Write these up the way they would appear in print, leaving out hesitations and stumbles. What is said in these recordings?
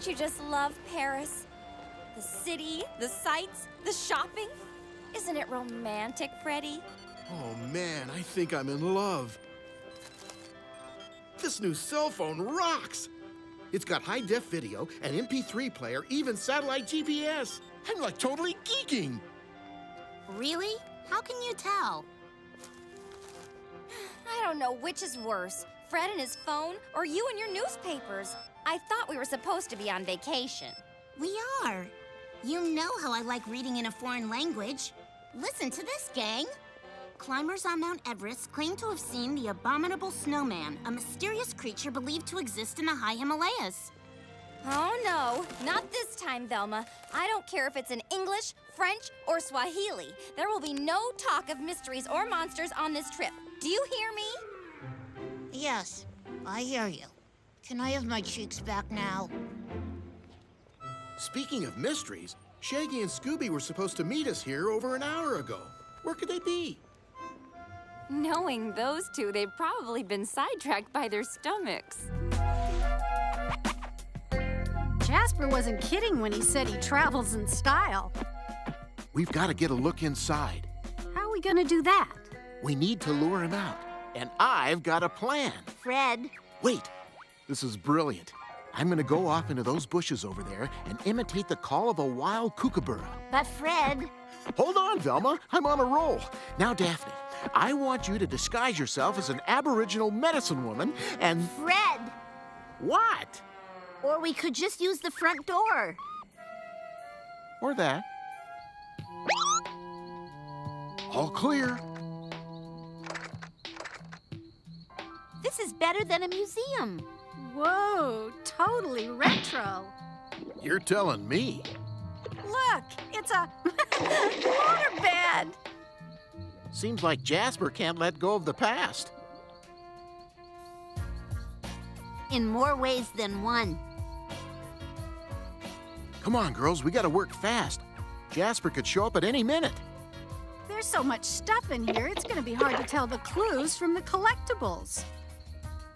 Don't you just love Paris? The city, the sights, the shopping? Isn't it romantic, Freddy? Oh man, I think I'm in love. This new cell phone rocks! It's got high-def video, an MP3 player, even satellite GPS. I'm like totally geeking. Really? How can you tell? I don't know which is worse, Fred and his phone, or you and your newspapers. I thought we were supposed to be on vacation. We are. You know how I like reading in a foreign language. Listen to this, gang. Climbers on Mount Everest claim to have seen the abominable snowman, a mysterious creature believed to exist in the high Himalayas. Oh no, not this time, Velma. I don't care if it's in English, French, or Swahili. There will be no talk of mysteries or monsters on this trip. Do you hear me? Yes, I hear you. Can I have my cheeks back now? Speaking of mysteries, Shaggy and Scooby were supposed to meet us here over an hour ago. Where could they be? Knowing those two, they've probably been sidetracked by their stomachs. Jasper wasn't kidding when he said he travels in style. We've got to get a look inside. How are we gonna do that? We need to lure him out. And I've got a plan. Fred. Wait, this is brilliant. I'm gonna go off into those bushes over there and imitate the call of a wild kookaburra. But Fred. Hold on, Velma. I'm on a roll. Now, Daphne, I want you to disguise yourself as an Aboriginal medicine woman and... Fred! What? Or we could just use the front door. Or that. All clear. This is better than a museum. Whoa, totally retro. You're telling me. Look, it's a waterbed. Seems like Jasper can't let go of the past. In more ways than one. Come on, girls, we gotta work fast. Jasper could show up at any minute. There's so much stuff in here, it's gonna be hard to tell the clues from the collectibles.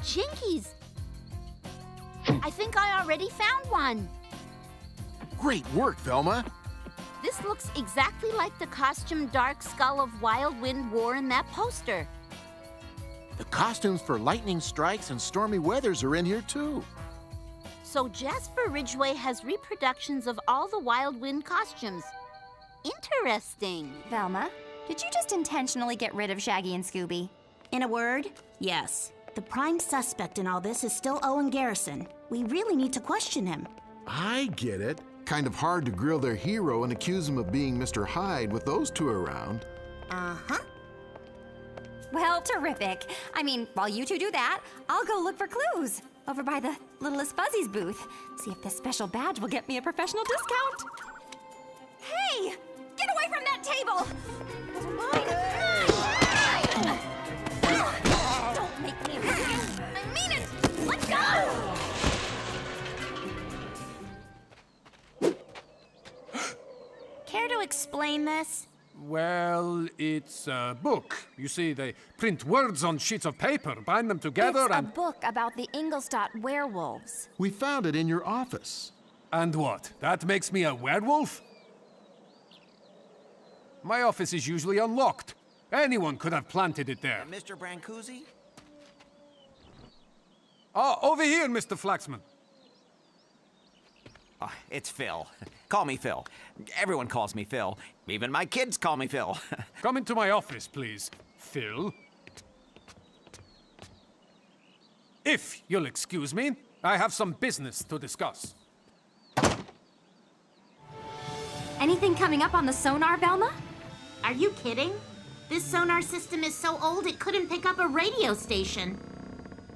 Jinkies! I think I already found one. Great work, Velma. This looks exactly like the costume Dark Skull of Wild Wind wore in that poster. The costumes for lightning strikes and stormy weathers are in here, too. So Jasper Ridgway has reproductions of all the Wild Wind costumes. Interesting. Velma, did you just intentionally get rid of Shaggy and Scooby? In a word, yes. The prime suspect in all this is still Owen Garrison. We really need to question him. I get it. Kind of hard to grill their hero and accuse him of being Mr. Hyde with those two around. Uh-huh. Well, terrific. I mean, while you two do that, I'll go look for clues over by the Littlest Fuzzy's booth. See if this special badge will get me a professional discount. Hey! Get away from that table! It's mine! Don't make me hurt you! I mean it! Let go! Care to explain this? Well, it's a book. You see, they print words on sheets of paper, bind them together, It's a and... book about the Ingolstadt werewolves. We found it in your office. And what? That makes me a werewolf? My office is usually unlocked. Anyone could have planted it there. Mr. Brancusi? Oh, over here, Mr. Flaxman. Oh, it's Phil. Call me Phil. Everyone calls me Phil. Even my kids call me Phil. Come into my office, please, Phil. If you'll excuse me, I have some business to discuss. Anything coming up on the sonar, Velma? Are you kidding? This sonar system is so old it couldn't pick up a radio station.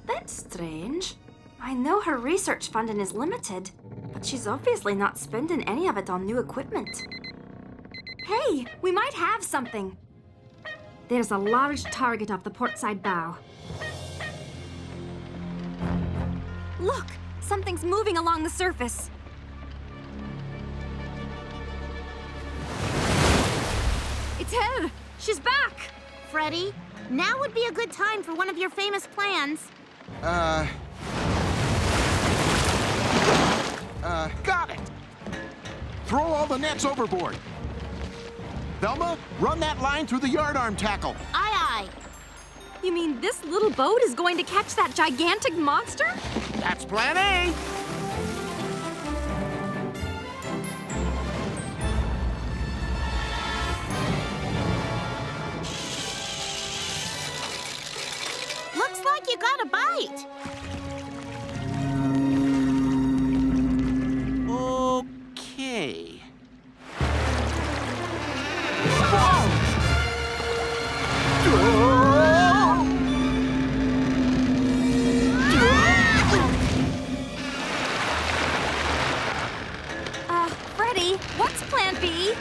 That's strange. I know her research funding is limited, but she's obviously not spending any of it on new equipment. Hey, we might have something. There's a large target off the portside bow. Look, something's moving along the surface. It's her! She's back! Freddy, now would be a good time for one of your famous plans. Got it! Throw all the nets overboard. Velma, run that line through the yardarm tackle. Aye, aye. You mean this little boat is going to catch that gigantic monster? That's plan A. Looks like you got a bite. Okay. Freddy, what's plan B?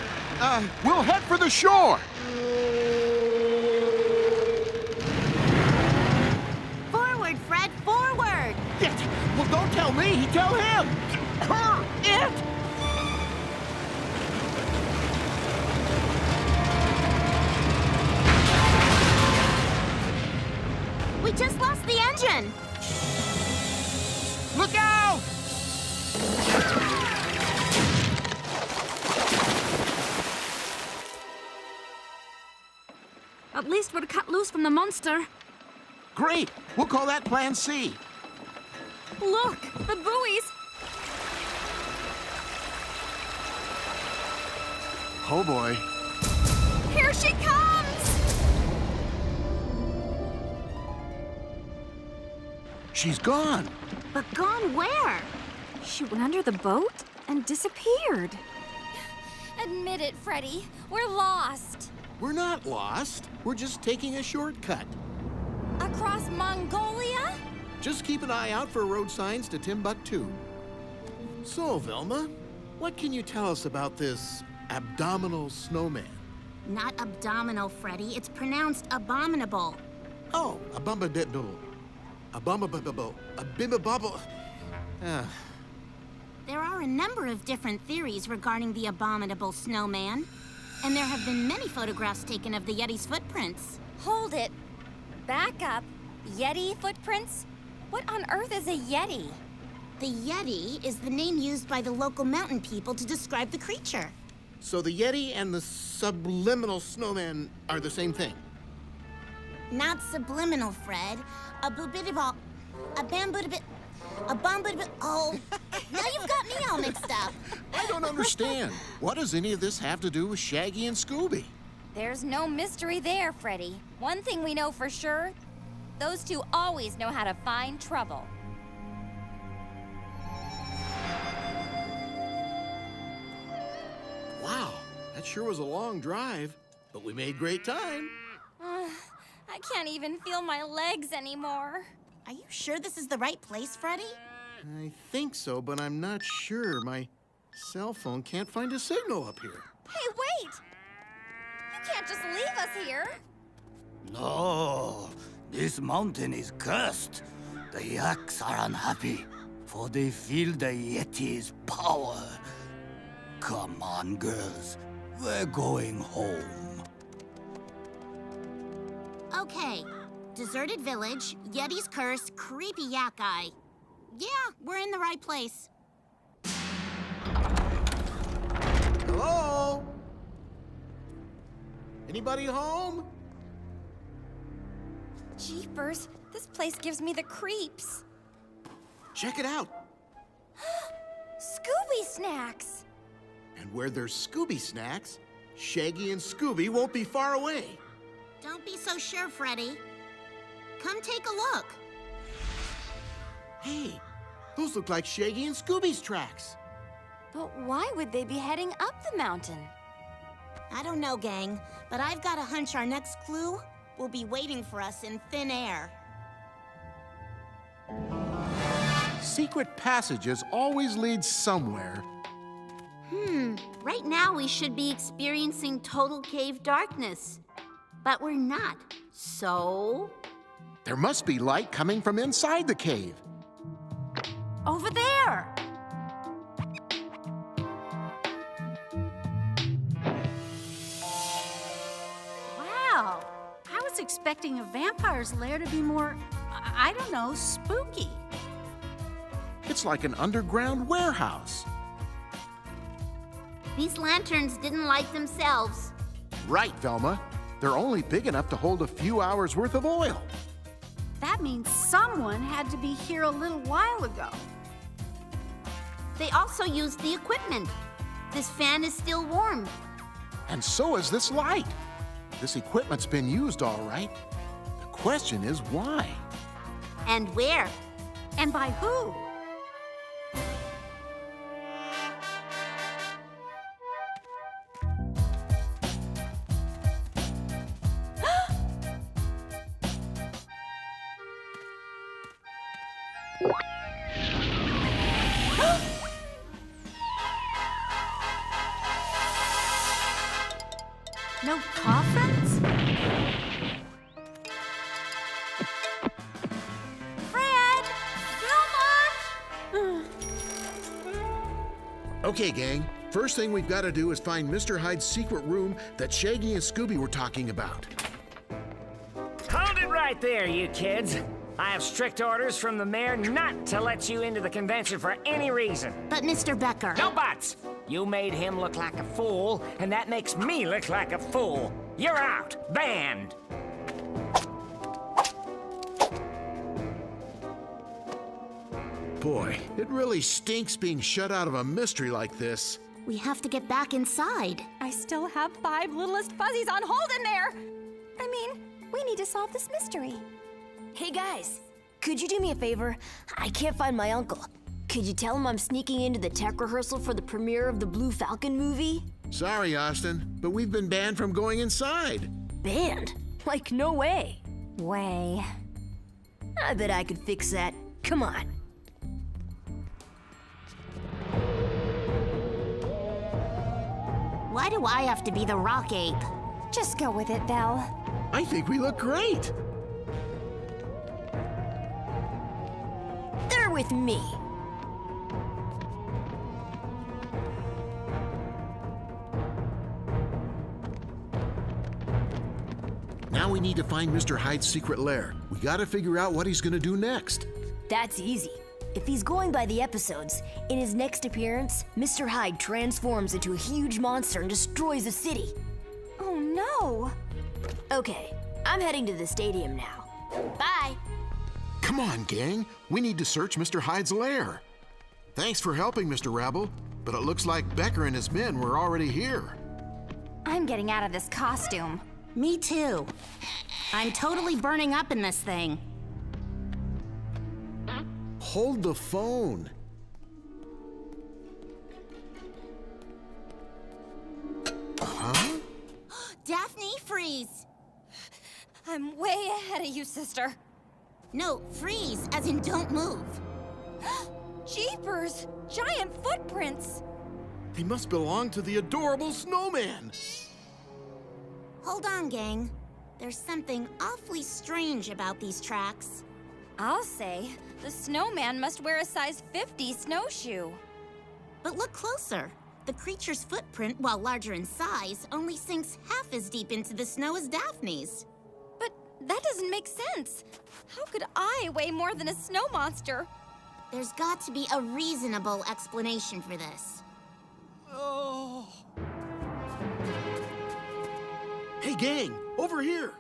We'll head for the shore. Forward, Fred, forward. Well, don't tell me. Tell him. Her. It. We just lost the engine. Look out! At least we're cut loose from the monster. Great. We'll call that plan C. Look, the buoys. Oh, boy. Here she comes! She's gone. But gone where? She went under the boat and disappeared. Admit it, Freddy. We're lost. We're not lost. We're just taking a shortcut. Across Mongolia? Just keep an eye out for road signs to Timbuktu. So, Velma, what can you tell us about this abdominal snowman? Not abdominal, Freddy. It's pronounced abominable. Oh, a bumbadiddle. A bumbabubble. A bimbabubble. There are a number of different theories regarding the abominable snowman, and there have been many photographs taken of the Yeti's footprints. Hold it. Back up. Yeti footprints? What on earth is a Yeti? The Yeti is the name used by the local mountain people to describe the creature. So the Yeti and the subliminal snowman are the same thing? Not subliminal, Fred. A boobidiball. A bamboo-bit. A bomb-bit. Oh, now you've got me all mixed up. I don't understand. What does any of this have to do with Shaggy and Scooby? There's no mystery there, Freddy. One thing we know for sure, those two always know how to find trouble. Wow, that sure was a long drive, but we made great time. I can't even feel my legs anymore. Are you sure this is the right place, Freddy? I think so, but I'm not sure. My cell phone can't find a signal up here. Hey, wait! You can't just leave us here. No, this mountain is cursed. The Yaks are unhappy, for they feel the Yeti's power. Come on, girls. We're going home. Okay. Deserted village, Yeti's curse, creepy yak eye. Yeah, we're in the right place. Hello? Anybody home? Jeepers, this place gives me the creeps. Check it out. Scooby snacks! And where there's Scooby snacks, Shaggy and Scooby won't be far away. Don't be so sure, Freddy. Come take a look. Hey, those look like Shaggy and Scooby's tracks. But why would they be heading up the mountain? I don't know, gang, but I've got a hunch our next clue will be waiting for us in thin air. Secret passages always lead somewhere. Right now we should be experiencing total cave darkness. But we're not. So? There must be light coming from inside the cave. Over there! Wow! I was expecting a vampire's lair to be more, I don't know, spooky. It's like an underground warehouse. These lanterns didn't light themselves. Right, Velma. They're only big enough to hold a few hours worth of oil. That means someone had to be here a little while ago. They also used the equipment. This fan is still warm. And so is this light. This equipment's been used all right. The question is why? And where? And by who? No coffins? Fred! Wilma! Okay, gang. First thing we've got to do is find Mr. Hyde's secret room that Shaggy and Scooby were talking about. Hold it right there, you kids. I have strict orders from the mayor not to let you into the convention for any reason. But Mr. Becker. No buts! You made him look like a fool, and that makes me look like a fool. You're out. Banned. Boy, it really stinks being shut out of a mystery like this. We have to get back inside. I still have 5 littlest fuzzies on hold in there. I mean, we need to solve this mystery. Hey guys, could you do me a favor? I can't find my uncle. Could you tell him I'm sneaking into the tech rehearsal for the premiere of the Blue Falcon movie? Sorry, Austin, but we've been banned from going inside. Banned? Like, no way. Way. I bet I could fix that. Come on. Why do I have to be the rock ape? Just go with it, Vel. I think we look great. They're with me. Now we need to find Mr. Hyde's secret lair. We gotta figure out what he's gonna do next. That's easy. If he's going by the episodes, in his next appearance, Mr. Hyde transforms into a huge monster and destroys the city. Oh no! Okay, I'm heading to the stadium now. Bye! Come on, gang. We need to search Mr. Hyde's lair. Thanks for helping, Mr. Rabble, but it looks like Becker and his men were already here. I'm getting out of this costume. Me too. I'm totally burning up in this thing. Hold the phone. Huh? Daphne, freeze! I'm way ahead of you, sister. No, freeze, as in don't move. Jeepers! Giant footprints! They must belong to the adorable snowman. Hold on, gang. There's something awfully strange about these tracks. I'll say, the snowman must wear a size 50 snowshoe. But look closer. The creature's footprint, while larger in size, only sinks half as deep into the snow as Daphne's. But that doesn't make sense. How could I weigh more than a snow monster? There's got to be a reasonable explanation for this. Hey, gang, over here.